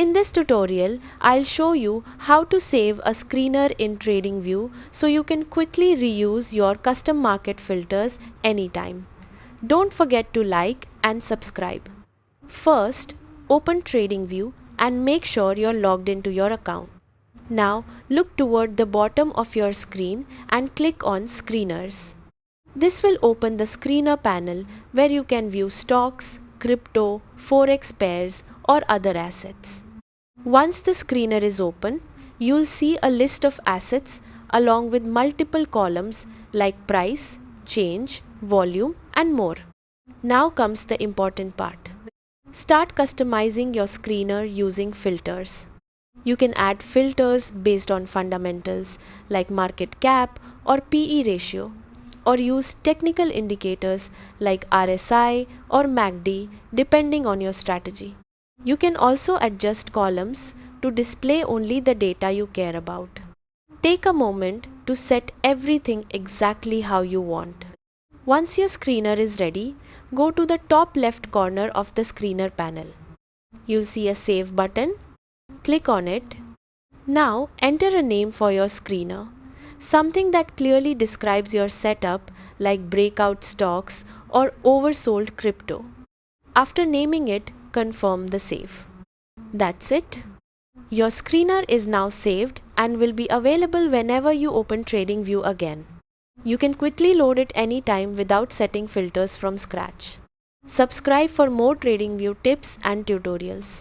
In this tutorial, I'll show you how to save a screener in TradingView so you can quickly reuse your custom market filters anytime. Don't forget to like and subscribe. First, open TradingView and make sure you're logged into your account. Now, look toward the bottom of your screen and click on Screeners. This will open the Screener panel where you can view stocks, crypto, forex pairs, or other assets. Once the screener is open, you'll see a list of assets along with multiple columns like price, change, volume, and more. Now comes the important part. Start customizing your screener using filters. You can add filters based on fundamentals like market cap or PE ratio, or use technical indicators like RSI or MACD depending on your strategy. You can also adjust columns to display only the data you care about. Take a moment to set everything exactly how you want. Once your screener is ready, go to the top left corner of the screener panel. You'll see a Save button. Click on it. Now enter a name for your screener, something that clearly describes your setup like breakout stocks or oversold crypto. After naming it, confirm the save. That's it. Your screener is now saved and will be available whenever you open TradingView again. You can quickly load it anytime without setting filters from scratch. Subscribe for more TradingView tips and tutorials.